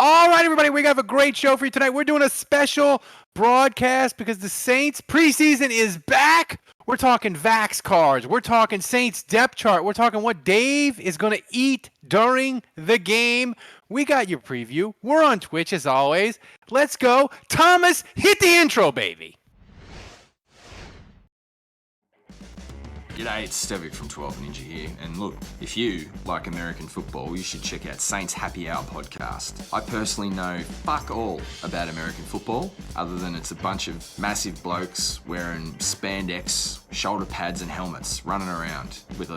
All right, everybody, we have a great show for you tonight. We're doing a special broadcast because the Saints preseason is back. We're talking Vax cards. We're talking Saints depth chart. We're talking what Dave is going to eat during the game. We got your preview. We're on Twitch as always. Let's go. Thomas, hit the intro, baby. G'day, it's Stevie from 12 Ninja here, and look, if you like American football, you should check out Saints Happy Hour podcast. I personally know fuck all about American football, other than it's a bunch of massive blokes wearing spandex, shoulder pads and helmets, running around with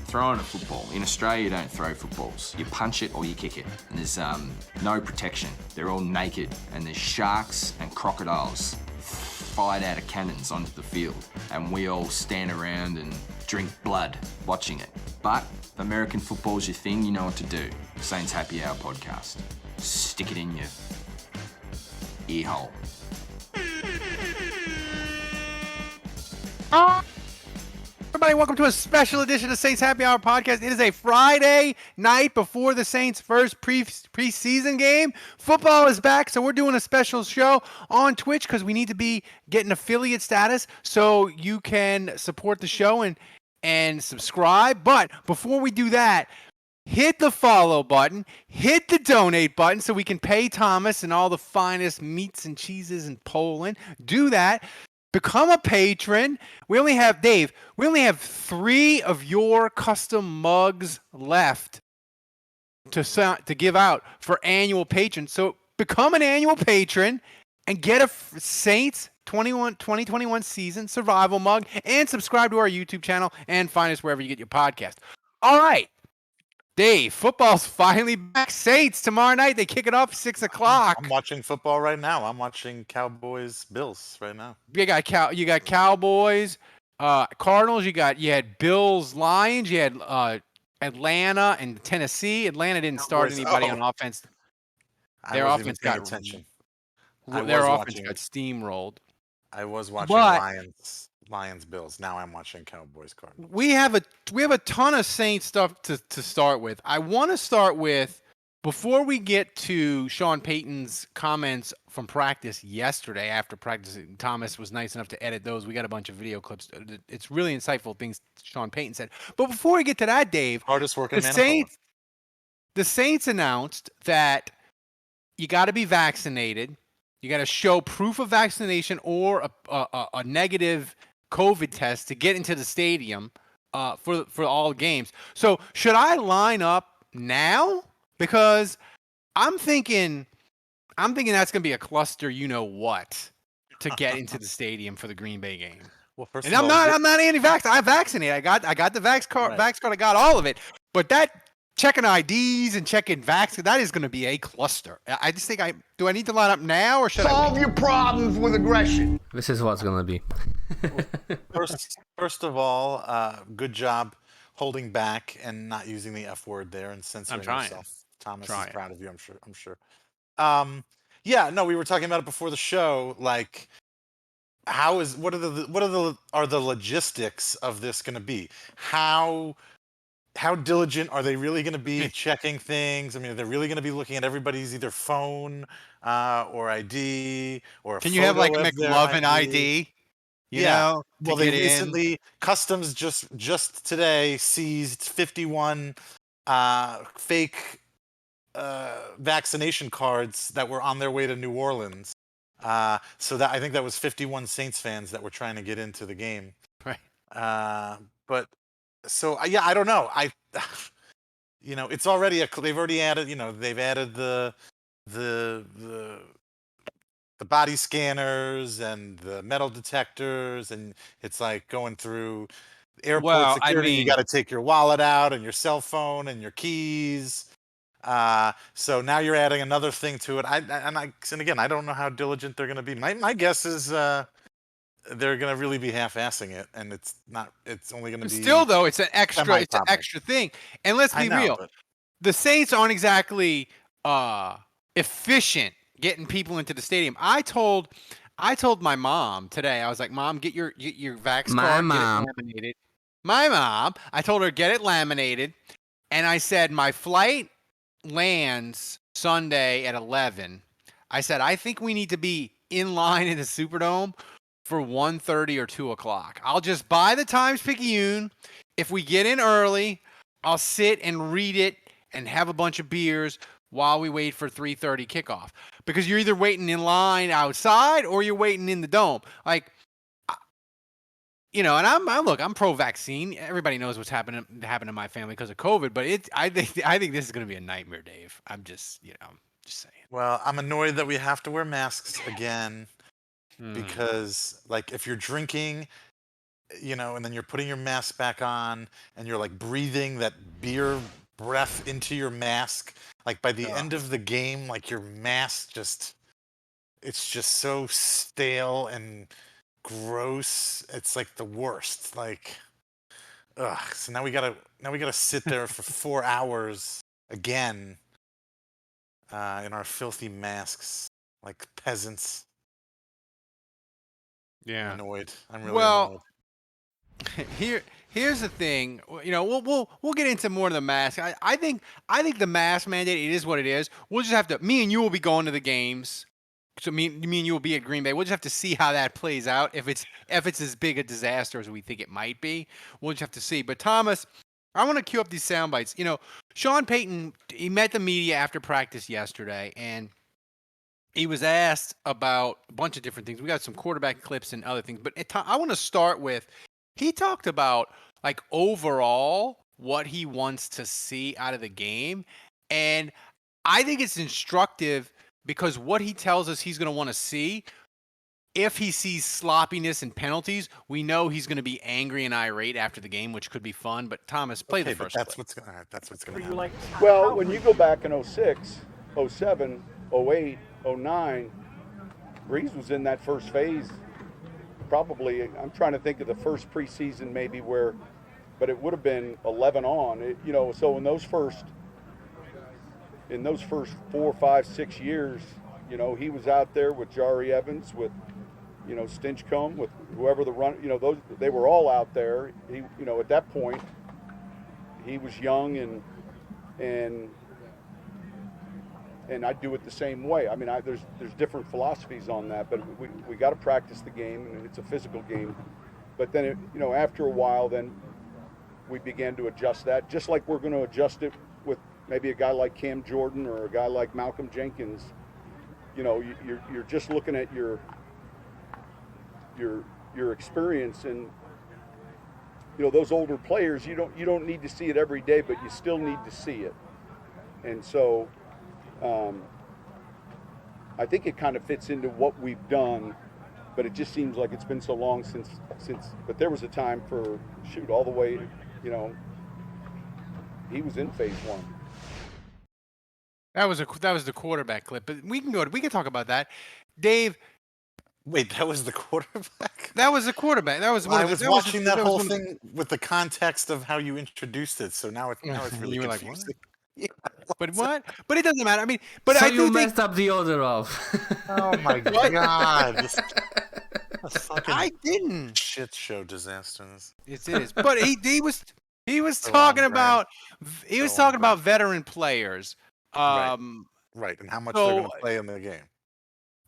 throwing a football. In Australia, you don't throw footballs. You punch it or you kick it, and there's no protection. They're all naked, and there's sharks and crocodiles fired out of cannons onto the field, and we all stand around and drink blood watching it. But if American football's your thing, you know what to do. Saints Happy Hour podcast. Stick it in your ear hole. Everybody, welcome to a special edition of Saints Happy Hour podcast. It is a Friday night before the Saints' first preseason game. Football is back, so we're doing a special show on Twitch because we need to be getting affiliate status so you can support the show and subscribe. But before we do that, hit the follow button, hit the donate button so we can pay Thomas and all the finest meats and cheeses in Poland. Do that. Become a patron. We only have, Dave, 3 of your custom mugs left to give out for annual patrons. So become an annual patron and get a Saints 2021 season survival mug and subscribe to our YouTube channel and find us wherever you get your podcast. All right. Dave, football's finally back. Saints tomorrow night. They kick it off 6 o'clock. I'm watching football right now. I'm watching Cowboys-Bills right now. You got Cowboys, Cardinals. You had Bills, Lions. You had Atlanta and Tennessee. Atlanta didn't start anybody on offense. Their offense got steamrolled. I was watching Lions Bills. Now I'm watching Cowboys Cardinals. We have a ton of Saints stuff to start with. I want to start with, before we get to Sean Payton's comments from practice yesterday after practice. Thomas was nice enough to edit those. We got a bunch of video clips. It's really insightful things Sean Payton said. But before we get to that, Dave, hardest working man. The Saints announced that you got to be vaccinated. You got to show proof of vaccination or a negative COVID test to get into the stadium for all games. So should I line up now? Because I'm thinking that's gonna be a cluster. You know what? To get into the stadium for the Green Bay game. Well, first and of I'm not anti-vax. I vaccinated. I got the vax card. Right. Vax card. I got all of it. But that checking IDs and checking vax, that is going to be a cluster. I just think do I need to line up now or should I solve your problems with aggression? This is what's going to be. First of all, good job holding back and not using the F word there and censoring yourself. Thomas is proud of you, I'm sure. Yeah, no, we were talking about it before the show. Like, what are the logistics of this going to be? How diligent are they really going to be checking things? I mean, are they really going to be looking at everybody's either phone or ID or can you have like McLovin ID? You know, well, they recently Customs just today seized 51 fake vaccination cards that were on their way to New Orleans. So that I think that was 51 Saints fans that were trying to get into the game. Right. But so yeah, I don't know. It's already they've already added. They've added the body scanners and the metal detectors, and it's like going through airport security. You got to take your wallet out and your cell phone and your keys. So now you're adding another thing to it. And again, I don't know how diligent they're going to be. My guess is they're going to really be half-assing it, and it's not. It's only going to be still though. It's an extra thing. And let's be real. But the Saints aren't exactly efficient getting people into the stadium. I told my mom today. I was like, "Mom, get your vax card. Get it laminated." My mom. I told her get it laminated, and I said my flight lands Sunday at 11. I said, I think we need to be in line in the Superdome for 1:30 or 2 o'clock. I'll just buy the Times-Picayune. If we get in early, I'll sit and read it and have a bunch of beers while we wait for 3:30 kickoff. Because you're either waiting in line outside or you're waiting in the dome. Like, and I'm pro-vaccine. Everybody knows what's happened to my family because of COVID, but I think this is going to be a nightmare, Dave. I'm just saying. Well, I'm annoyed that we have to wear masks again because, like, if you're drinking, and then you're putting your mask back on and you're like breathing that beer breath into your mask, like by the end of the game, like your mask it's just so stale and gross. It's like the worst. Like, ugh. So now we gotta sit there for 4 hours again in our filthy masks, like peasants. Yeah. I'm annoyed. I'm really annoyed. Here's the thing. We'll get into more of the mask. I think the mask mandate, it is what it is. We'll just have to. Me and you will be going to the games. So me and you will be at Green Bay. We'll just have to see how that plays out. If it's as big a disaster as we think it might be, we'll just have to see. But Thomas, I want to cue up these sound bites. Sean Payton, he met the media after practice yesterday, and he was asked about a bunch of different things. We got some quarterback clips and other things, but I want to start with, he talked about like overall what he wants to see out of the game, and I think it's instructive because what he tells us he's going to want to see, if he sees sloppiness and penalties, we know he's going to be angry and irate after the game, which could be fun. But Thomas, play the first that's clip. what's going to happen. Well, when you go back in 06, 07, 08, 09, Breeze was in that first phase. Probably, I'm trying to think of the first preseason maybe but it would have been 11 on. So in those first 4, 5, 6 years, he was out there with Jari Evans, with Stinchcomb, with whoever the run, they were all out there. He, at that point, he was young and I do it the same way. I mean, there's different philosophies on that, but we got to practice the game, and it's a physical game. But then, after a while, then we began to adjust that, just like we're going to adjust it with maybe a guy like Cam Jordan or a guy like Malcolm Jenkins. You're just looking at your experience, and those older players, you don't need to see it every day, but you still need to see it. And so I think it kind of fits into what we've done, but it just seems like it's been so long since. But there was a time for all the way, he was in phase one. That was the quarterback clip, but we can talk about that, Dave. Wait, that was the quarterback? That was the quarterback. That was. I was watching that whole thing with the context of how you introduced it, so now it's really you were like, confusing. Yeah, but what? But it doesn't matter. I mean, but so I do you messed up the order of. Oh my god! I didn't. Shit show disaster. It is. But he was talking about veteran players. Right, and how much they're going to play in the game.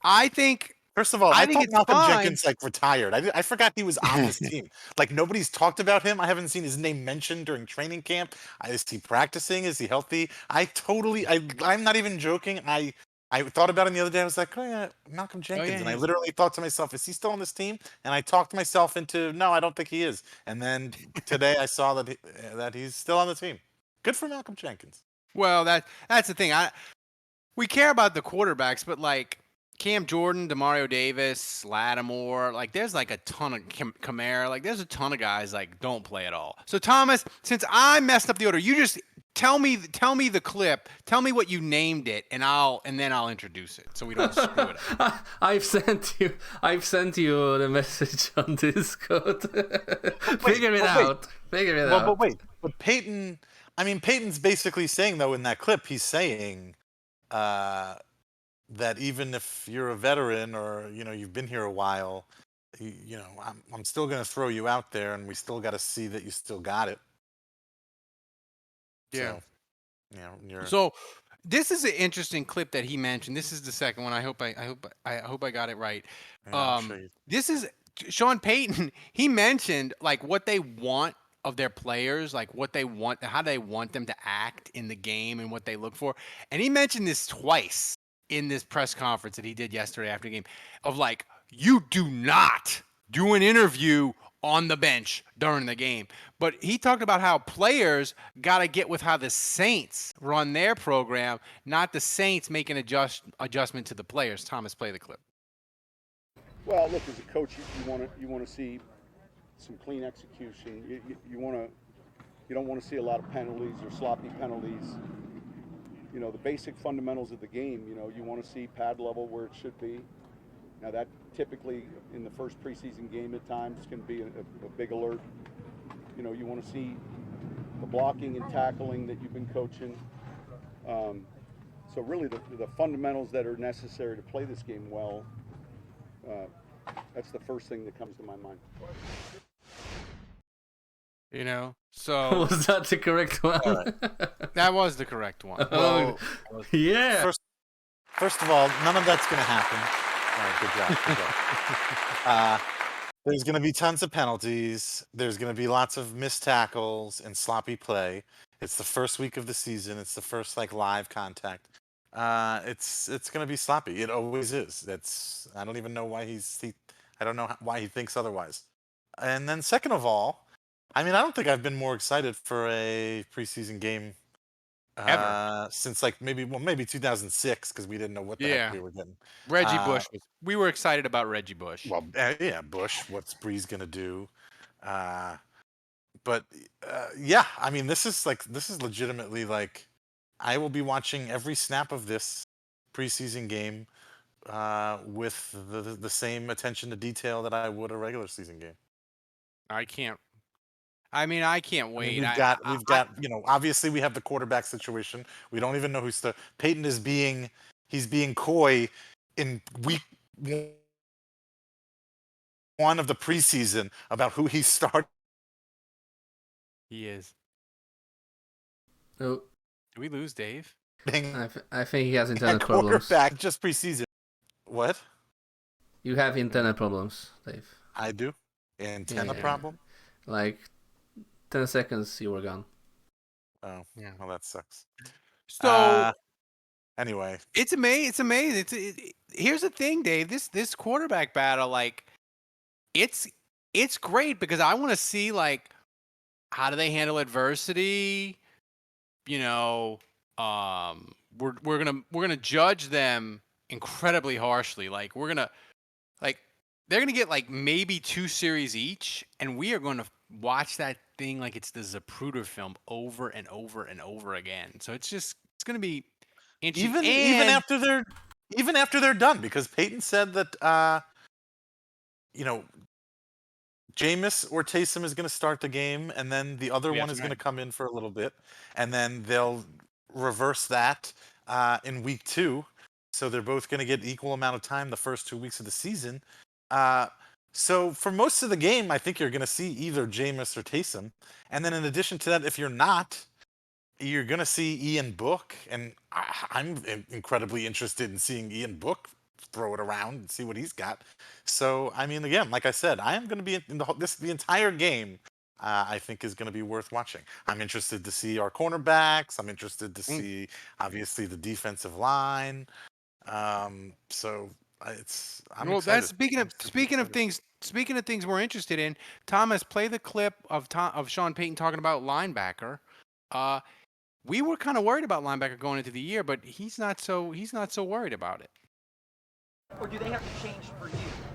I think. First of all, I thought Malcolm fine. Jenkins retired. I forgot he was on this team. Like, nobody's talked about him. I haven't seen his name mentioned during training camp. Is he practicing? Is he healthy? I'm not even joking. I thought about him the other day. I was like, oh yeah, Malcolm Jenkins. And I literally thought to myself, is he still on this team? And I talked myself into, no, I don't think he is. And then today I saw that he's still on the team. Good for Malcolm Jenkins. Well, that's the thing. We care about the quarterbacks, but like Cam Jordan, Demario Davis, Lattimore, like there's like a ton of Kamara, like there's a ton of guys like don't play at all. So Thomas, since I messed up the order, you just tell me the clip, tell me what you named it, and then I'll introduce it so we don't screw it up. I've sent you the message on Discord. Figure it out. But Payton, Payton's basically saying though in that clip, he's saying that even if you're a veteran or you've been here a while, I'm still going to throw you out there, and we still got to see that you still got it. Yeah. So, This is an interesting clip that he mentioned. This is the second one. I hope I got it right. This is Sean Payton. He mentioned like what they want of their players, like what they want, how they want them to act in the game, and what they look for. And he mentioned this twice in this press conference that he did yesterday after the game, of like, you do not do an interview on the bench during the game. But he talked about how players got to get with how the Saints run their program, not the Saints making adjustment to the players. Thomas, play the clip. Well, look, as a coach, you want to see some clean execution. You don't want to see a lot of penalties or sloppy penalties. You know, the basic fundamentals of the game. You know, you want to see pad level where it should be. Now that typically in the first preseason game at times can be a big alert. You know, you want to see the blocking and tackling that you've been coaching. So really the fundamentals that are necessary to play this game well, that's the first thing that comes to my mind. You know, so was that the correct one? That was the correct one. Well, yeah. First of all, none of that's going to happen. All right, good job. There's going to be tons of penalties. There's going to be lots of missed tackles and sloppy play. It's the first week of the season. It's the first like live contact. It's going to be sloppy. It always is. I don't even know why I don't know why he thinks otherwise. And then second of all, I mean, I don't think I've been more excited for a preseason game ever since like maybe 2006 because we didn't know what the heck we were getting. Reggie Bush we were excited about Reggie Bush. Well, yeah, Bush. What's Breeze gonna do? But yeah, I mean, this is legitimately like I will be watching every snap of this preseason game with the same attention to detail that I would a regular season game. I can't wait. We've got, you know, obviously we have the quarterback situation. We don't even know who's Payton is being coy in week one of the preseason about who he's starting. He is. Oh. Did we lose Dave? I think he has internet problems. Quarterback just preseason. What? You have internet problems, Dave. I do. Antenna problem? Like 10 seconds, you were gone. Oh, yeah. Well, that sucks. So, anyway, it's amazing. Here's the thing, Dave. This quarterback battle, like, it's great because I want to see like how do they handle adversity. You know, we're gonna judge them incredibly harshly. Like they're gonna get like maybe 2 series each, and we are going to watch that thing like it's the Zapruder film over and over and over again. So it's going to be interesting. Even after they're done, because Payton said that you know, Jameis or Taysom is going to start the game, and then the other one is going to come in for a little bit, and then they'll reverse that in week 2. So they're both going to get equal amount of time the first 2 weeks of the season. So for most of the game, I think you're going to see either Jameis or Taysom. And then in addition to that, if you're not, you're going to see Ian Book. And I'm incredibly interested in seeing Ian Book throw it around and see what he's got. So, I mean, again, like I said, I am going to be in the entire game. I think is going to be worth watching. I'm interested to see our cornerbacks. I'm interested to see, obviously, the defensive line. So I'm excited. That's speaking of things we're interested in. Thomas, play the clip of Sean Payton talking about linebacker. We were kind of worried about linebacker going into the year, but he's not so worried about it. Or do they have to change for you?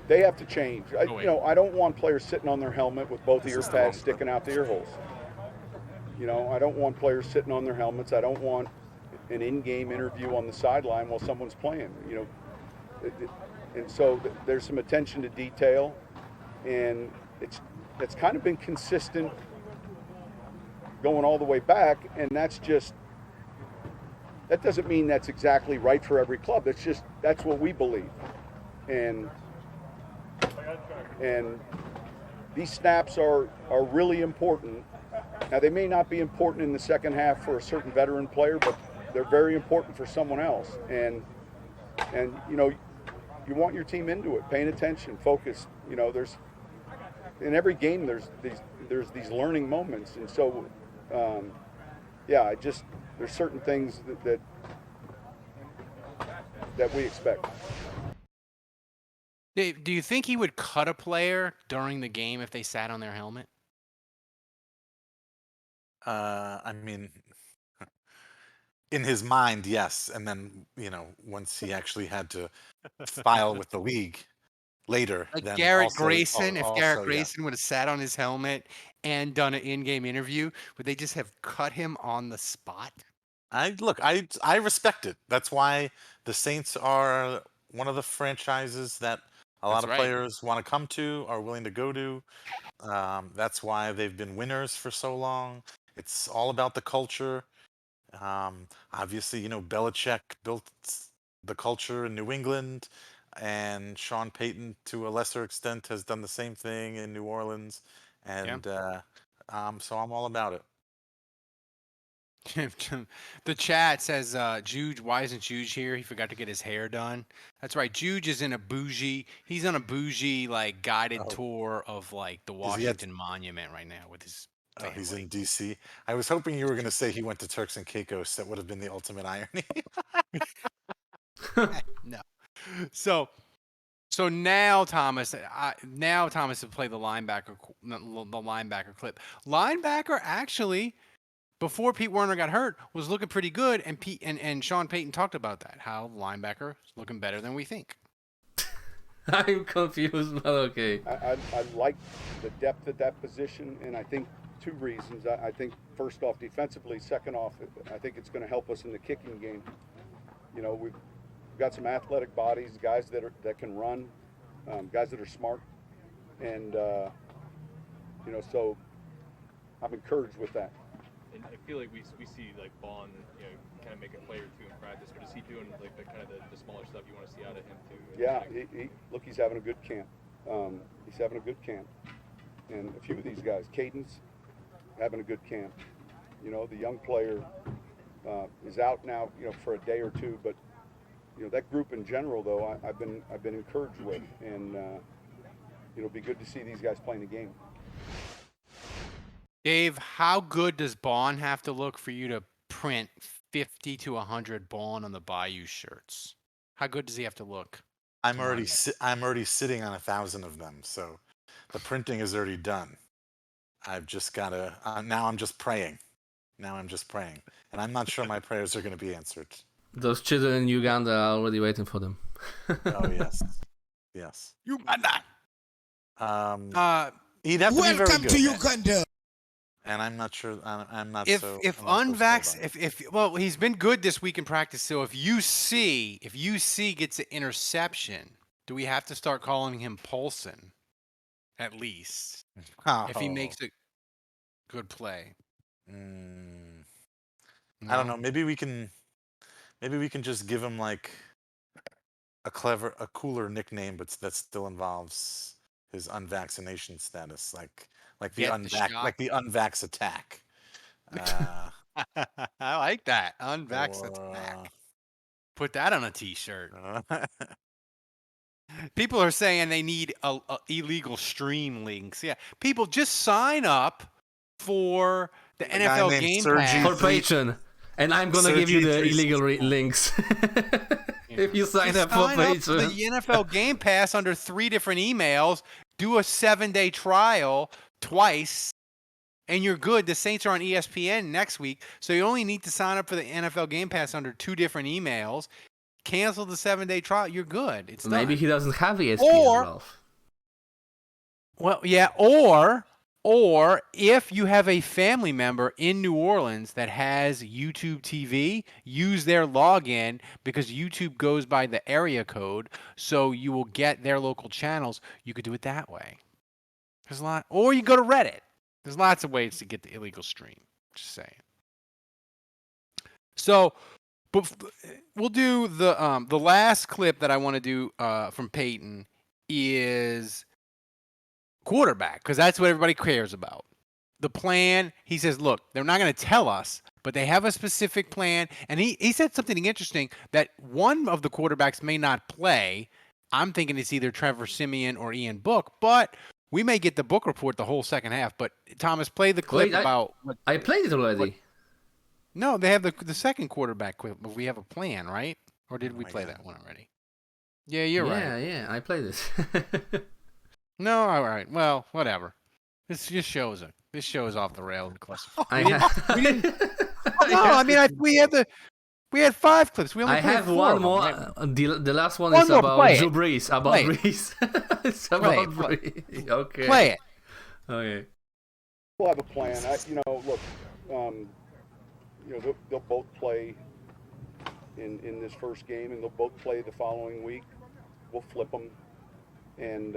They have to change. You know, I don't want players sitting on their helmet with both ear pads sticking out the ear holes. You know, I don't want players sitting on their helmets. I don't want an in-game interview on the sideline while someone's playing. You know, and so there's some attention to detail, and it's kind of been consistent going all the way back, and that doesn't mean that's exactly right for every club. That's what we believe. And these snaps are really important. Now, they may not be important in the second half for a certain veteran player, but they're very important for someone else, and you know, you want your team into it, paying attention, focused. You know, there's in every game there's these learning moments, and so yeah, there's certain things that we expect. Dave, do you think he would cut a player during the game if they sat on their helmet? I mean, in his mind, yes, and then once he actually had to file with the league later, Like then Garrett also, Grayson, if Garrett yeah. Grayson would have sat on his helmet and done an in-game interview, would they just have cut him on the spot? I respect it. That's why the Saints are one of the franchises that a lot of players want to come to, are willing to go to. That's why they've been winners for so long. It's all about the culture. Obviously, Belichick built the culture in New England, and Sean Payton, to a lesser extent, has done the same thing in New Orleans. And so I'm all about it. The chat says, Juge, why isn't Juge here? He forgot to get his hair done. That's right. Juge is he's on a bougie, like, guided tour of, like, the Washington Monument right now with his family. He's in D.C. I was hoping you were going to say he went to Turks and Caicos. That would have been the ultimate irony. No. So now Thomas will play the linebacker clip. Linebacker actually, before Pete Werner got hurt, was looking pretty good, and Sean Payton talked about that, how linebacker is looking better than we think. I'm confused, but okay. I like the depth at that position, and I think two reasons. I think first off, defensively. Second off, I think it's going to help us in the kicking game. You know, we've got some athletic bodies, guys that can run, guys that are smart, and so I'm encouraged with that. And I feel like we see like Vaughn, kind of make a play or two in practice, but is he doing like the smaller stuff you want to see out of him too? Yeah, he's having a good camp. He's having a good camp, and a few of these guys, Caden's having a good camp. You know, the young player is out now, for a day or two, but that group in general, though, I've been encouraged with, and it'll be good to see these guys playing the game. Dave, how good does Bond have to look for you to print 50 to 100 Bond on the Bayou shirts? How good does he have to look? I'm already sitting on 1,000 of them, so the printing is already done. I've just got to. Now I'm just praying. And I'm not sure my prayers are going to be answered. Those children in Uganda are already waiting for them. Oh yes. Uganda. He'd have to be very good. Welcome to Uganda. And I'm not sure. I'm not. If unvaxxed, well, he's been good this week in practice. So if UC gets an interception, do we have to start calling him Paulson? At least, if he makes a good play. No? I don't know. Maybe we can just give him like a cooler nickname, but that still involves his unvaccination status, like the unvax attack. I like that. Unvax attack. Put that on a t-shirt. People are saying they need illegal stream links. Yeah. People just sign up for the NFL Game Pass. For Payton. And I'm going to give you the illegal links. If you sign up for Payton. The NFL Game Pass under 3 different emails, do a 7-day trial twice, and you're good. The Saints are on ESPN next week, so you only need to sign up for the NFL Game Pass under 2 different emails. Cancel the 7-day trial. You're good. It's maybe done. He doesn't have ESPN, Ralph. Well, yeah, or if you have a family member in New Orleans that has YouTube TV, use their login, because YouTube goes by the area code, so you will get their local channels. You could do it that way. There's a lot, or you go to Reddit. There's lots of ways to get the illegal stream. Just saying. So, but we'll do the last clip that I want to do from Payton is quarterback, because that's what everybody cares about. The plan, he says, look, they're not going to tell us, but they have a specific plan. And he said something interesting that one of the quarterbacks may not play. I'm thinking it's either Trevor Siemian or Ian Book, but we may get the Book report the whole second half. But Thomas, play the clip about. I played it already. No, they have the second quarterback clip, but we have a plan, right? Or did we play that one already? Yeah, you're right. Yeah, I played it. No, all right. Well, whatever. This just shows it. This show is off the rails. We had 5 clips. We only have four one of more. them, right? The last one One is more, about Drew Brees. About Brees. It's about Brees. Okay. Play it. Okay. We'll have a plan. Look, they'll both play in this first game, and they'll both play the following week. We'll flip them, and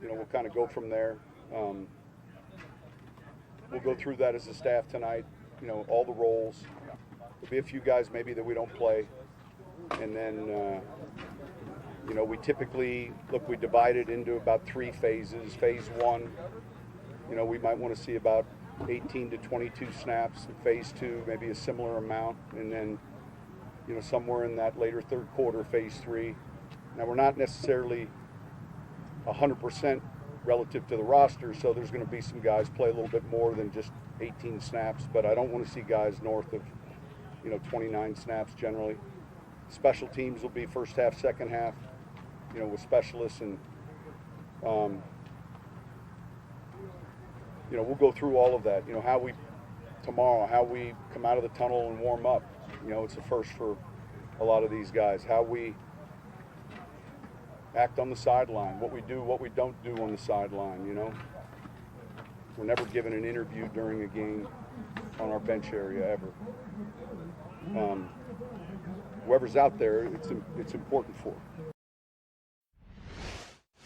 we'll kind of go from there. We'll go through that as a staff tonight. All the roles. There'll be a few guys maybe that we don't play, and then we typically we divide it into about 3 phases. Phase 1, we might want to see about 18 to 22 snaps. In phase 2, maybe a similar amount, and then somewhere in that later third quarter, phase 3. Now we're not necessarily 100% relative to the roster, so there's going to be some guys play a little bit more than just 18 snaps, but I don't want to see guys north of 29 snaps generally. Special teams will be first half, second half, with specialists, and we'll go through all of that. How we come out of the tunnel and warm up. It's a first for a lot of these guys. How we act on the sideline, what we do, what we don't do on the sideline. We're never given an interview during a game on our bench area ever. Whoever's out there, it's important for.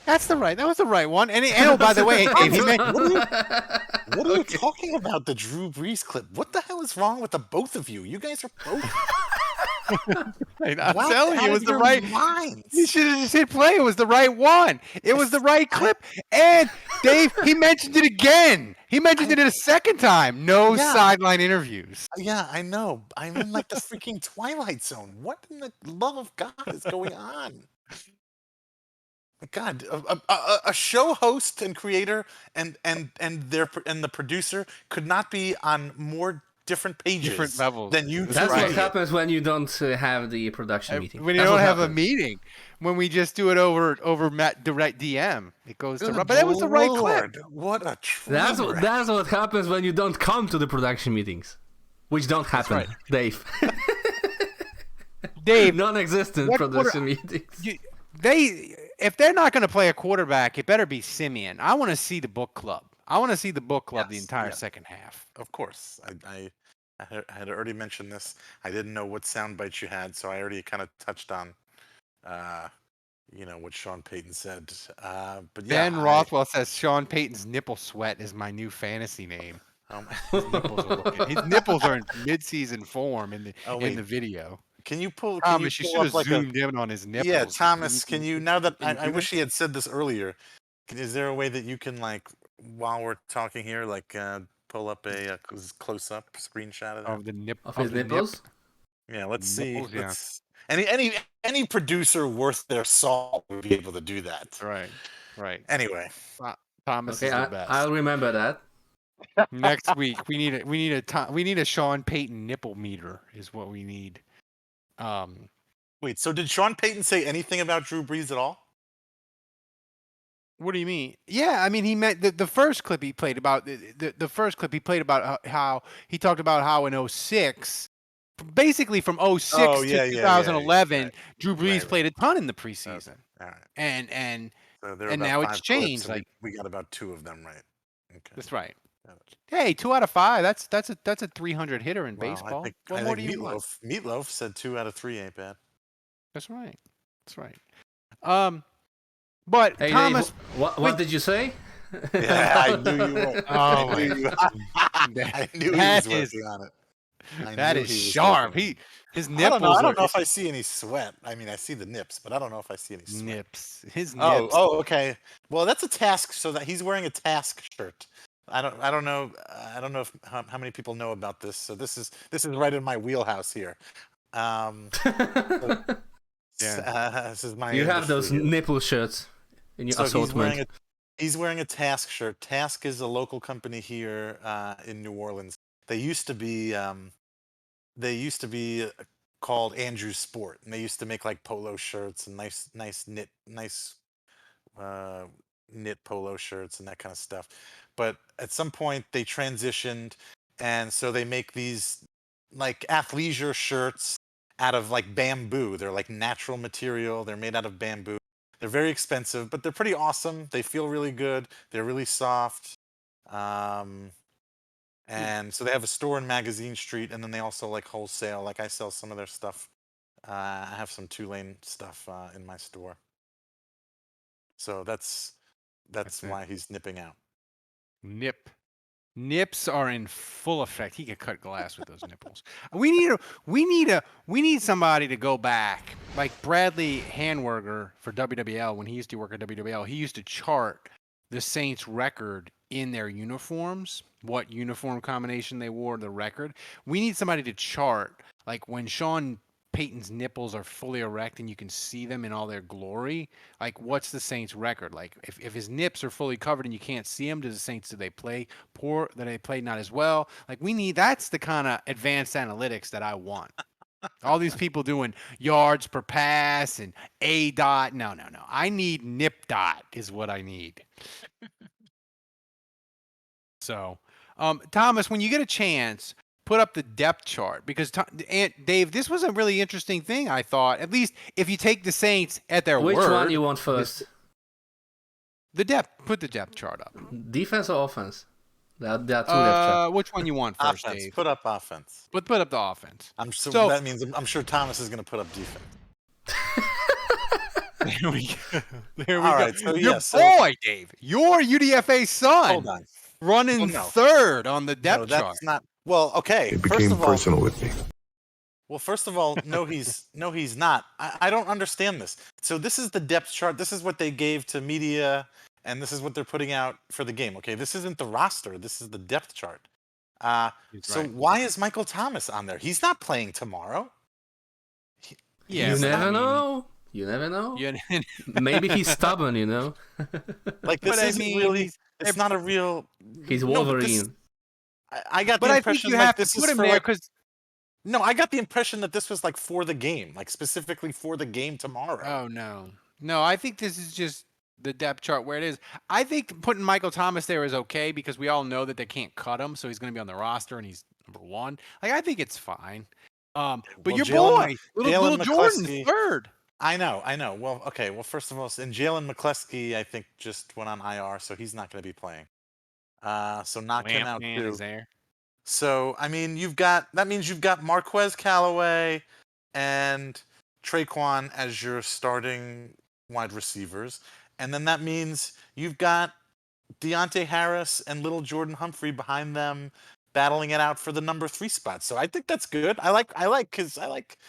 That was the right one. And by the way, what are you talking about? The Drew Brees clip? What the hell is wrong with the both of you? You guys are both. I'm telling you, it was the right. You should have just hit play. It was the right one. It was the right clip. And Dave, he mentioned it again. He mentioned it a second time. No sideline interviews. Yeah, I know. I'm in like the freaking Twilight Zone. What in the love of God is going on? God, a show host and creator and the producer could not be on more different pages, different levels than you. That's what happens when you don't have the production meeting. When you don't have a meeting, when we just do it over direct DM, it goes to. But that was the right clip. What a that's what happens when you don't come to the production meetings, which don't happen, Dave. Dave, non-existent production meetings. If they're not going to play a quarterback, it better be Siemian. I want to see the book club. I want to see the book club the entire second half. Of course. I had already mentioned this. I didn't know what sound bites you had, so I already kind of touched on, what Sean Payton said. But yeah, Ben Rothwell says Sean Payton's nipple sweat is my new fantasy name. His nipples are in mid-season form in the video. Can you pull? Thomas, you should have zoomed in on his nipples. Yeah, Thomas, can you? Now that I wish he had said this earlier, is there a way that you can, like, while we're talking here, like, pull up a close-up screenshot of his nipples? Yeah, let's see. Any producer worth their salt would be able to do that. Right. Anyway, Thomas is the best. I'll remember that. Next week we need a Sean Payton nipple meter is what we need. Wait, so did Sean Payton say anything about Drew Brees at all? What do you mean? Yeah, I mean, he meant the first clip he played about the first clip he played about how he talked about how in 06, basically from 06 to 2011, Drew Brees played a ton in the preseason. All right. And so now it's changed. Clips, we got about 2 of them right. Okay. That's right. Hey, 2 out of 5. That's a 300 hitter in baseball. What more do you want? Meatloaf said 2 out of 3 ain't bad. That's right. But hey, Thomas, Dave, what did you say? Yeah, I knew you were. I knew he was working on it. That is sharp. His nipples. I don't know if I see any sweat. I mean, I see the nips, but I don't know if I see any sweat. His nips. Oh, okay. Well, that's a task. So that he's wearing a task shirt. I don't know. I don't know if how many people know about this. So this is right in my wheelhouse here. Um, this is my You have those industry here. nipple shirts in your So assortment. he's wearing a Task shirt. Task is a local company here in New Orleans. They used to be called Andrew Sport, and they used to make like polo shirts and nice uh, knit polo shirts and that kind of stuff. But at some point they transitioned, and so they make these like athleisure shirts out of like bamboo. They're like natural material. They're made out of bamboo. They're very expensive, but they're pretty awesome. They feel really good. They're really soft. Um, and so they have a store in Magazine Street, and then they also like wholesale. Like I sell some of their stuff. I have some Tulane stuff in my store. So that's why he's nipping out. Nips are in full effect. He could cut glass with those nipples. We need somebody to go back, like Bradley Handwerger for WWL. When he used to work at WWL, he used to chart the Saints record in their uniforms, what uniform combination they wore, the record. We need somebody to chart, like when Sean Payton's nipples are fully erect and you can see them in all their glory. Like, what's the Saints' record? Like, if his nips are fully covered and you can't see them, do the Saints, do they play poor? Do they play not as well? Like, that's the kind of advanced analytics that I want. All these people doing yards per pass and A dot. No. I need nip dot is what I need. So, Thomas, when you get a chance, put up the depth chart because Dave, this was a really interesting thing. I thought, at least if you take the Saints at their word. Which one you want first? The depth. Put the depth chart up. Defense or offense? There are two depth charts. Which one you want first, Offense. Dave? Put up offense. Put up the offense. So that means I'm sure Thomas is going to put up defense. There we go. There we All go. right, so Your yeah, boy, Dave. Your UDFA son. Hold on. Running third on the depth chart. That's not. Well, okay. It became personal with me. Well, first of all, no, he's not. I don't understand this. So this is the depth chart. This is what they gave to media, and this is what they're putting out for the game. Okay, this isn't the roster. This is the depth chart. So why is Michael Thomas on there? He's not playing tomorrow. You never know. You never know. Maybe he's stubborn, you know. Like this isn't really. It's not a real. He's Wolverine. I got the but impression I think you like have this to put is him for there like. because. No, I got the impression that this was like for the game, like specifically for the game tomorrow. Oh no! I think this is just the depth chart where it is. I think putting Michael Thomas there is okay because we all know that they can't cut him, so he's going to be on the roster and he's number one. Like I think it's fine. But your boy, little Jordan, third. I know. Well, okay. Well, first of all, and Jalen McCleskey, I think just went on IR, so he's not going to be playing. So knock him out too. Is there. So I mean, that means you've got Marquez Callaway and Traquan as your starting wide receivers, and then that means you've got Deontay Harris and little Jordan Humphrey behind them, battling it out for the number 3 spot. So I think that's good. I like because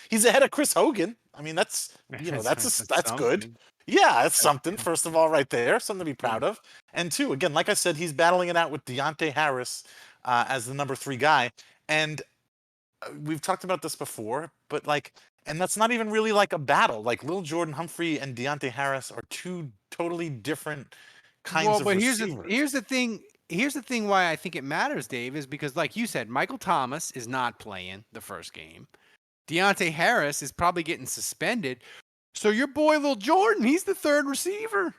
he's ahead of Chris Hogan. I mean, that's good. Yeah, that's something. First of all, right there, something to be proud of. And two, again, like I said, he's battling it out with Deontay Harris as the number 3 guy. And we've talked about this before, but and that's not even really like a battle. Like Lil Jordan Humphrey and Deontay Harris are two totally different kinds of receivers. Here's the thing. Here's the thing why I think it matters, Dave, is because, like you said, Michael Thomas is not playing the first game. Deontay Harris is probably getting suspended. So your boy, Lil Jordan, he's the third receiver.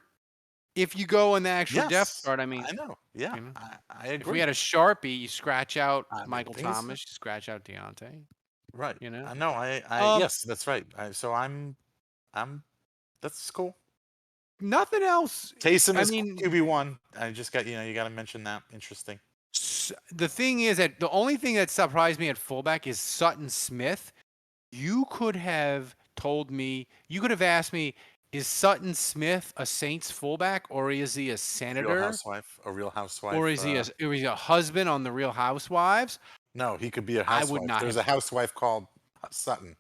If you go in the actual depth chart, I mean. I know. Yeah, you know? I agree. If we had a Sharpie, you scratch out Michael Thomas, you scratch out Deontay. Right. You know? I know. Yes, that's right. So that's cool. Nothing else. Taysom is QB1. I just got, you got to mention that. Interesting. The thing is that the only thing that surprised me at fullback is Sutton Smith. You could have told me, you could have asked me, is Sutton Smith a Saints fullback or is he a senator? A real housewife. Or is he a husband on the Real Housewives? No, he could be a housewife. I would not. There's a housewife called Sutton.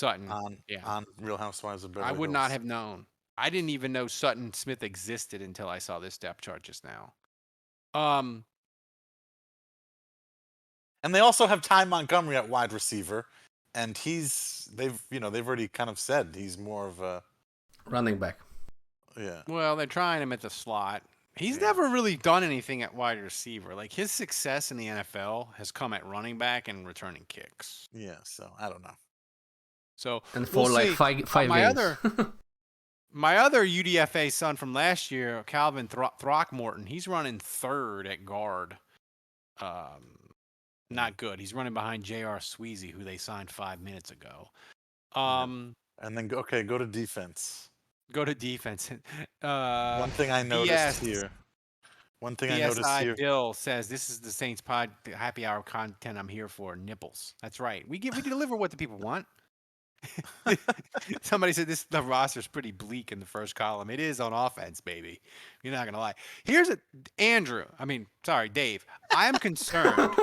On Real Housewives of Beverly Hills. I would not have known. I didn't even know Sutton Smith existed until I saw this depth chart just now. Um, and they also have Ty Montgomery at wide receiver, and they've already kind of said he's more of a running back. Yeah. Well, they're trying him at the slot. He's never really done anything at wide receiver. Like his success in the NFL has come at running back and returning kicks. Yeah, so I don't know. So and for like five games. My other UDFA son from last year, Calvin Throckmorton, he's running third at guard. Not good. He's running behind J.R. Sweezy, who they signed 5 minutes ago. And then go to defense. Go to defense. One thing I noticed here. BSI Bill says this is the Saints pod happy hour content I'm here for. Nipples. That's right. We deliver what the people want. Somebody said the roster's pretty bleak in the first column. It is on offense, baby. You're not gonna lie. Here's Dave. I am concerned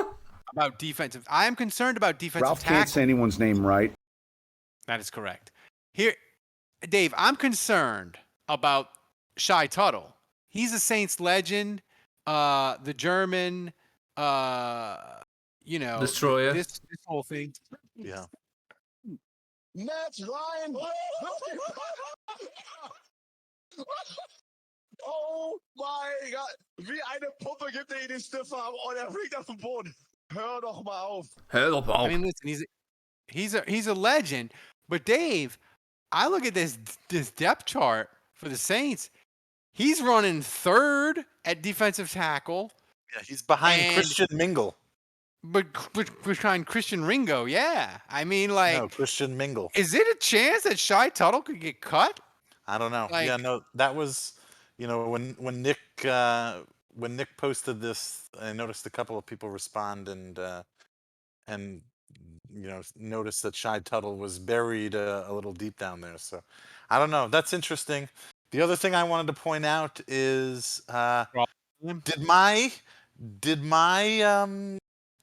about defensive. I am concerned about defensive Ralph tackle. can't say anyone's name right. That is correct. Here, Dave, I'm concerned about Shy Tuttle. He's a Saints legend. The German, Destroyer. This whole thing. Yeah. Matt Ryan. Oh my God. Wie eine Puppe gibt er den Stiffer und fliegt auf den Boden. Hör doch mal auf. I mean, listen, he's a legend. But Dave, I look at this depth chart for the Saints. He's running third at defensive tackle. Yeah, he's behind Christian Mingle. But behind Christian Ringo, yeah. I mean, like... No, Christian Mingle. Is it a chance that Shy Tuttle could get cut? I don't know. Like, yeah, no, that was... when Nick posted this, I noticed a couple of people respond and noticed that Shy Tuttle was buried a little deep down there. So, I don't know. That's interesting. The other thing I wanted to point out is...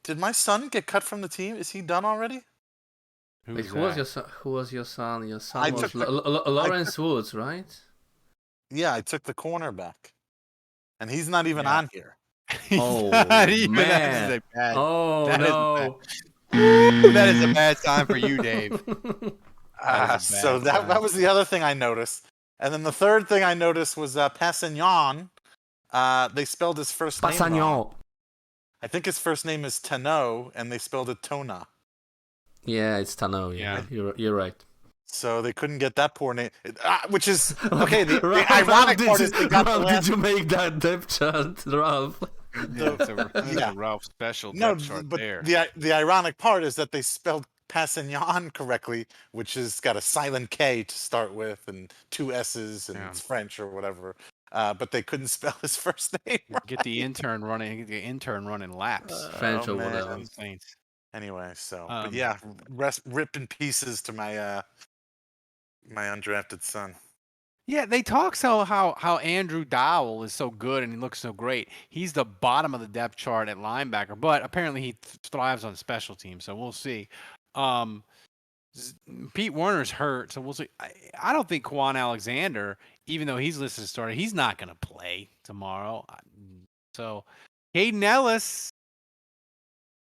Did my son get cut from the team? Is he done already? Who was your son? Your son was Lawrence Woods, right? Yeah, I took the cornerback, and he's not even on here. Oh man! That is a bad sign for you, Dave. So that was the other thing I noticed, and then the third thing I noticed was Passagnon. They spelled his first name wrong. I think his first name is Tano, and they spelled it Tona. Yeah, it's Tano. Yeah. You're right. So they couldn't get that poor name, which is okay. The ironic part is they got did you make that depth chart, Ralph? That's a Ralph special depth chart there. The ironic part is that they spelled Passagnon correctly, which has got a silent K to start with and 2 S's, and it's French or whatever. But they couldn't spell his first name right. Get the intern running laps. French or whatever. Anyway, so but yeah, rip in pieces to my my undrafted son. Yeah, they talk how Andrew Dowell is so good and he looks so great. He's the bottom of the depth chart at linebacker, but apparently he thrives on special teams, so we'll see. Pete Werner's hurt, so we'll see. I don't think Quan Alexander, even though he's listed as starter, he's not going to play tomorrow. So Hayden Ellis,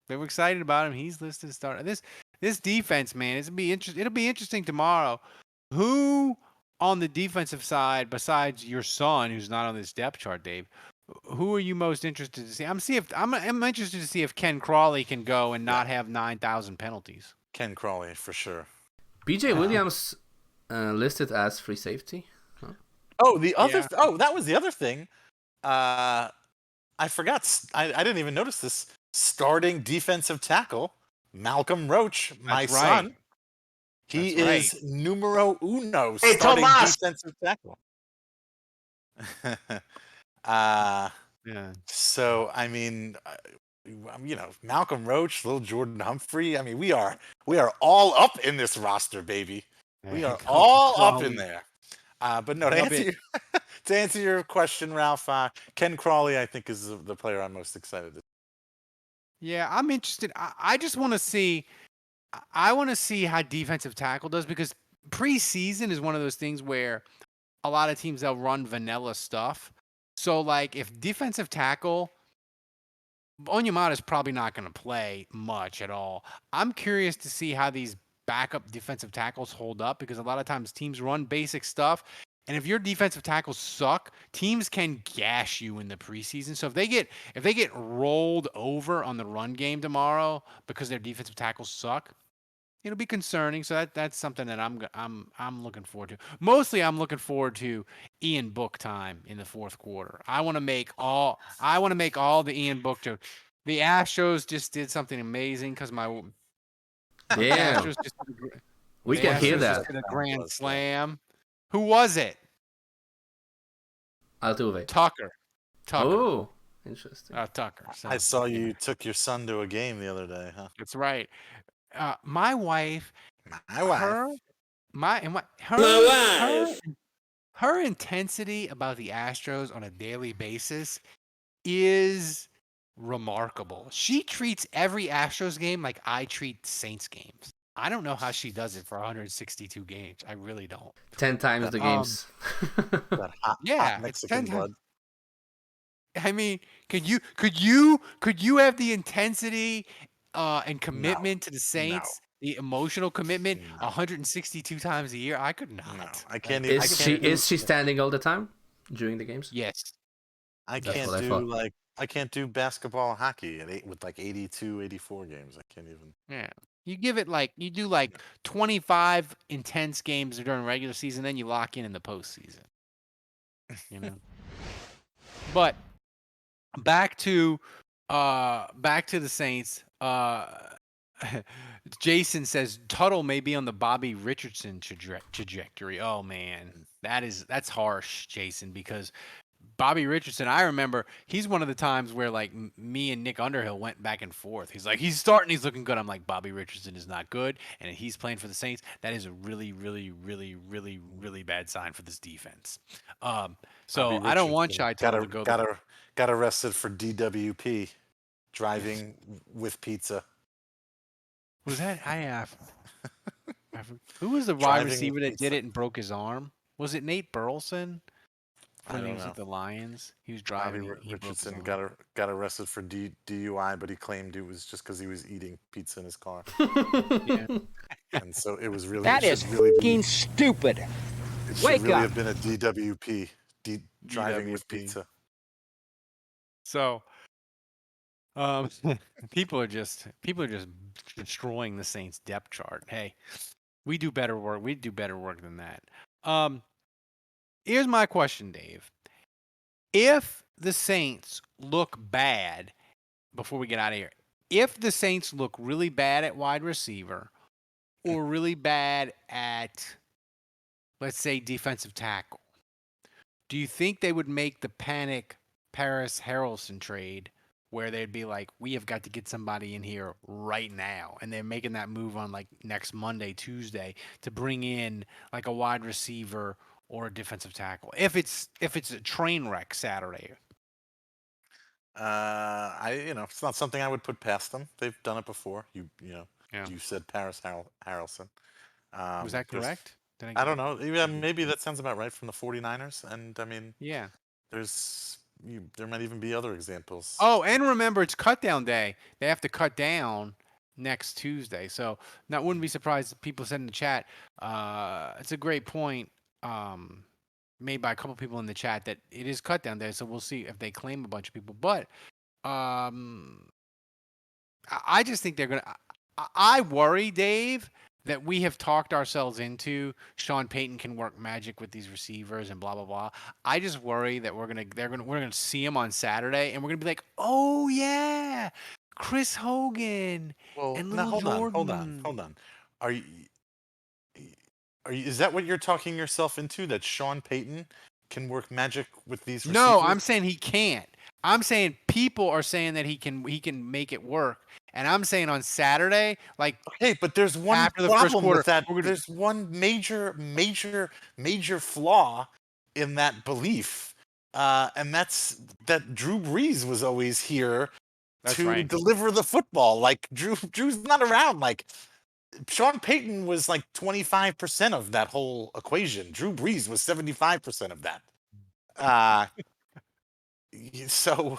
they were excited about him. He's listed as starter. This defense, man, it'll be interesting tomorrow. Who on the defensive side, besides your son, who's not on this depth chart, Dave, who are you most interested to see? I'm interested to see if Ken Crawley can go and not have 9,000 penalties. Ken Crawley for sure. BJ Williams listed as free safety. Huh? Oh, that was the other thing. I forgot. I didn't even notice this. Starting defensive tackle Malcolm Roach, my son. He is numero uno starting defensive tackle. So I mean, Malcolm Roach, little Jordan Humphrey. I mean, we are all up in this roster, baby. We are all up in there. But no, to answer your question, Ralph, Ken Crawley, I think, is the player I'm most excited to see. Yeah, I'm interested. I just want to see. I want to see how defensive tackle does, because preseason is one of those things where a lot of teams, they'll run vanilla stuff. So, like, if defensive tackle Onyemata's probably not going to play much at all. I'm curious to see how these backup defensive tackles hold up because a lot of times teams run basic stuff. And if your defensive tackles suck, teams can gash you in the preseason. So if they get rolled over on the run game tomorrow because their defensive tackles suck, it'll be concerning. So that's something that I'm looking forward to. Mostly, I'm looking forward to Ian Book time in the fourth quarter. I want to make all the Ian Book jokes. The Astros just did something amazing because Damn. Astros just did We can hear Astros that. just did a grand slam. Who was it? Altuve. Tucker. Oh, interesting. Tucker. So, I saw you took your son to a game the other day, huh? That's right. My wife. My wife. Her intensity about the Astros on a daily basis is remarkable. She treats every Astros game like I treat Saints games. I don't know how she does it for 162 games. I really don't. 10 times the games. That hot Mexican blood. I mean, could you have the intensity and commitment to the Saints? The emotional commitment 162 times a year? I could not. No, I can't even. Is Is she standing all the time during the games? Yes. I can't do basketball and hockey with like 82, 84 games. I can't even. Yeah. You do 25 intense games during regular season, then you lock in the postseason. You know. But back to the Saints. Jason says Tuttle may be on the Bobby Richardson trajectory. Oh man, that's harsh, Jason, because Bobby Richardson, I remember he's one of the times where like me and Nick Underhill went back and forth. He's like, he's starting, he's looking good. I'm like, Bobby Richardson is not good, and he's playing for the Saints. That is a really, really, really, really, really bad sign for this defense. So I don't want Shai Tuttle to go. Got arrested for DWP, driving with pizza. Was that who was the wide receiver that did it and broke his arm? Was it Nate Burleson? When he was at the Lions, he was driving. Bobby Richardson got arrested for DUI, but he claimed it was just because he was eating pizza in his car. Yeah. And so it was really That is fucking stupid. It should Wake really up. have been a DWP, driving with pizza. So, people are just destroying the Saints depth chart. Hey, we do better work. We do better work than that. Here's my question, Dave. If the Saints look bad, before we get out of here, if the Saints look really bad at wide receiver or really bad at, let's say, defensive tackle, do you think they would make the panic Paris Harrelson trade where they'd be like, we have got to get somebody in here right now? And they're making that move on like next Monday, Tuesday to bring in like a wide receiver or a defensive tackle if it's a train wreck Saturday. It's not something I would put past them. They've done it before. You said Paris Harrelson. Was that correct? I don't know. Yeah, maybe that sounds about right from the 49ers. And I mean, yeah, there might even be other examples. Oh, and remember, it's cut down day. They have to cut down next Tuesday. So that wouldn't be surprised if people said in the chat. It's a great point made by a couple people in the chat that it is cut down day. So we'll see if they claim a bunch of people. But I just think they're going to – I worry, Dave, that we have talked ourselves into Sean Payton can work magic with these receivers and blah blah blah. I just worry that we're gonna see him on Saturday and we're gonna be like, oh yeah, Chris Hogan and Little Jordan. Hold on. Is that what you're talking yourself into? That Sean Payton can work magic with these receivers? No, I'm saying he can't. I'm saying people are saying that he can make it work. And I'm saying on Saturday, like, hey, but there's one after the problem first quarter, with that. There's one major flaw in that belief, and that's that Drew Brees was always here to deliver the football. Like Drew's not around. Like Sean Payton was like 25% of that whole equation. Drew Brees was 75% of that. So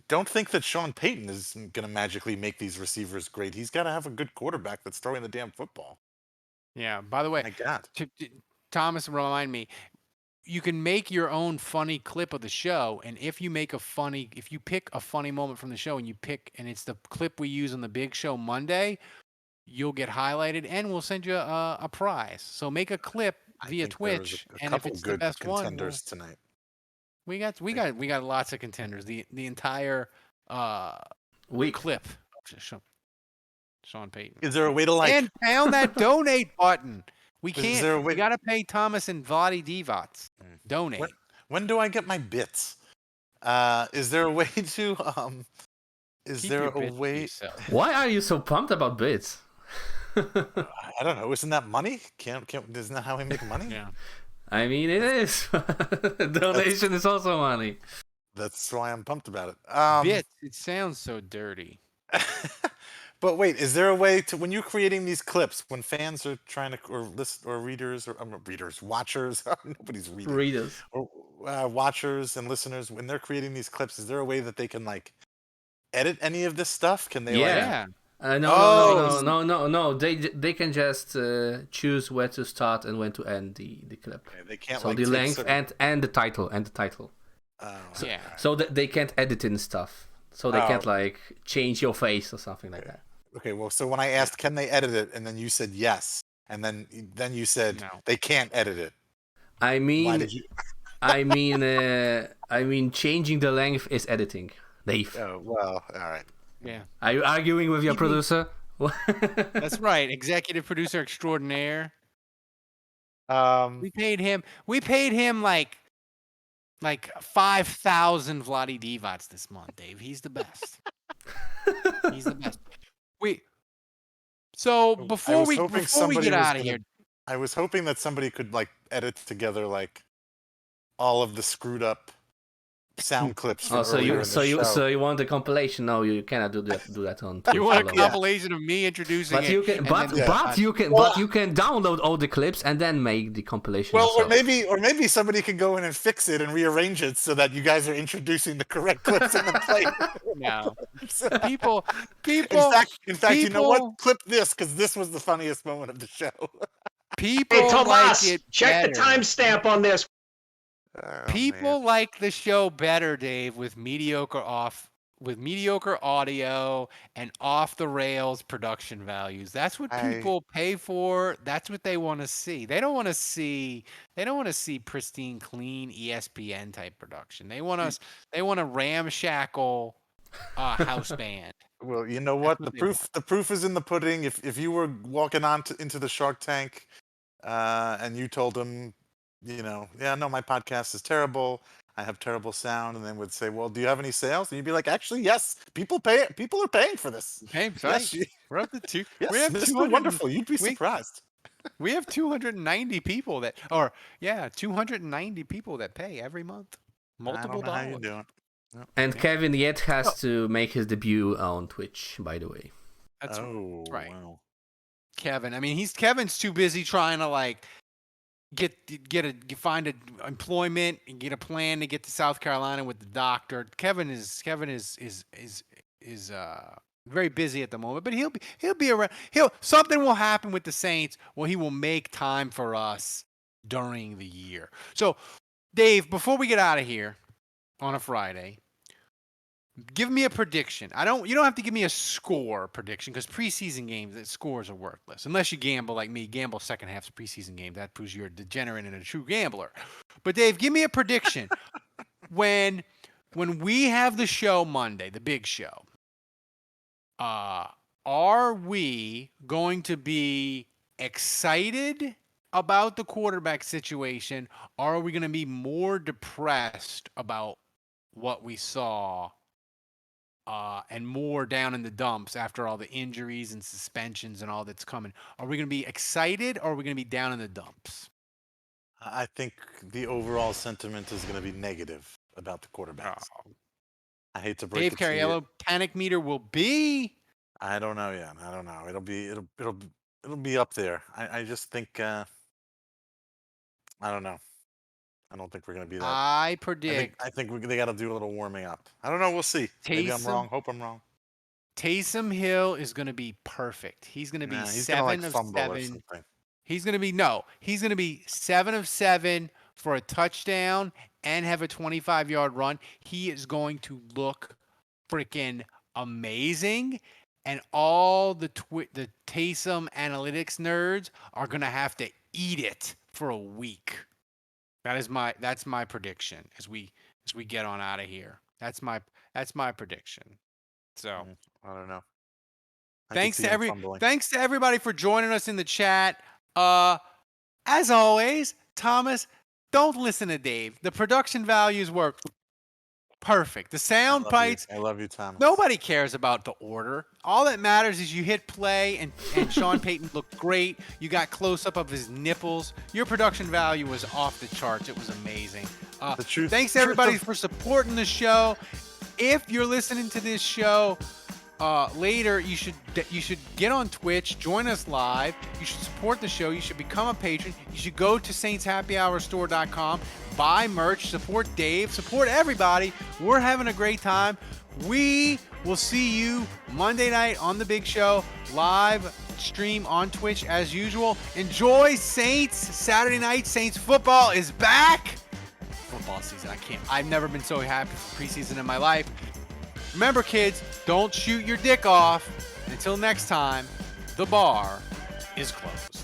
don't think that Sean Payton is going to magically make these receivers great. He's got to have a good quarterback that's throwing the damn football. Yeah. By the way, My God. Thomas, remind me. You can make your own funny clip of the show, and if you pick a funny moment from the show and it's the clip we use on the big show Monday, you'll get highlighted and we'll send you a prize. So make a clip via Twitch, and if it's the best contenders one, tonight. We got lots of contenders. The entire clip of Sean Payton. Is there a way to and pound that donate button? We can't. We got to pay Thomas and Vladi Divac. Donate. When do I get my bits? Is there a way to Is there a way? Why are you so pumped about bits? I don't know. Isn't that money? Isn't that how we make money? Yeah. I mean, it is. Donation is also money. That's why I'm pumped about it. Bits. It sounds so dirty. But wait, is there a way to, when you're creating these clips, when fans are trying to, or readers, or watchers, nobody's reading. Readers. Or watchers and listeners, when they're creating these clips, is there a way that they can like edit any of this stuff? Can they? Yeah. No. They can just choose where to start and when to end the clip. Okay, they can't. So the length and the title So they can't edit in stuff. So they can't like change your face or something like that. Okay, well, so when I asked, can they edit it, and then you said yes, and then you said no. They can't edit it. I mean, I mean, changing the length is editing, Dave. Oh well, all right. Yeah. Are you arguing with your producer? That's right, executive producer extraordinaire. We paid him like 5,000 Vladi Divac this month, Dave. He's the best. He's the best. So before we get out of here, I was hoping that somebody could like edit together like all of the screwed up sound clips. So you want a compilation? No, you cannot do that on Twitch. You want a compilation of me introducing but it? You can download all the clips and then make the compilation. Well, or maybe somebody can go in and fix it and rearrange it so that you guys are introducing the correct clips and then play. No, people. In fact, you know what? Clip this because this was the funniest moment of the show. People hey, Tomas, like it check better. The timestamp on this. People like the show better, Dave, with mediocre audio and off the rails production values. That's what people pay for. That's what they want to see. They don't want to see pristine, clean ESPN type production. They want a ramshackle house band. Well, you know what? The proof is in the pudding. If you were walking into the Shark Tank, and you told them, my podcast is terrible. I have terrible sound, and then would say, "Well, do you have any sales?" And you'd be like, "Actually, yes. People are paying for this. Hey, yes, we're up to two. Yes, we have this is wonderful. You'd be surprised. We have 290 people 290 people that pay every month. Multiple dollars. How you doing? Yep. And Kevin yet has to make his debut on Twitch, by the way. That's right. Wow. Kevin. I mean, Kevin's too busy trying to like find an employment and get a plan to get to South Carolina with the doctor. Kevin is very busy at the moment, but he'll be around. Something will happen with the Saints where he will make time for us during the year. So, Dave, before we get out of here on a Friday, give me a prediction. You don't have to give me a score prediction because preseason games, the scores are worthless. Unless you gamble like me, gamble second half of preseason game. That proves you're a degenerate and a true gambler. But Dave, give me a prediction. when we have the show Monday, the big show, are we going to be excited about the quarterback situation, or are we going to be more depressed about what we saw and more down in the dumps after all the injuries and suspensions and all that's coming? Are we going to be excited or are we going to be down in the dumps? I think the overall sentiment is going to be negative about the quarterbacks. I hate to break Dave it to you. Cariello, panic meter will be. I don't know yet. I don't know. It'll be up there. I just think I don't know. I don't think we're going to be that. I predict. I think they got to do a little warming up. I don't know. We'll see. Maybe I'm wrong. Hope I'm wrong. Taysom Hill is going to be perfect. He's going to be he's 7 gonna, of fumble 7. or something. He's going to be 7 of 7 for a touchdown and have a 25-yard run. He is going to look freaking amazing. And all the Taysom analytics nerds are going to have to eat it for a week. That's my prediction as we get on out of here. That's my prediction. So I don't know. Thanks to everybody for joining us in the chat. As always, Thomas, don't listen to Dave. The production values were perfect. The sound bites. I love you, Thomas. Nobody cares about the order. All that matters is you hit play and Sean Payton looked great. You got close up of his nipples. Your production value was off the charts. It was amazing. Thanks to everybody for supporting the show. If you're listening to this show later, you should get on Twitch, join us live. You should support the show. You should become a patron. You should go to saintshappyhourstore.com, buy merch, support Dave, support everybody. We're having a great time. We will see you Monday night on the big show, live stream on Twitch as usual. Enjoy Saints Saturday night. Saints football is back. Football season. I've never been so happy for preseason in my life. Remember, kids, don't shoot your dick off. Until next time, the bar is closed.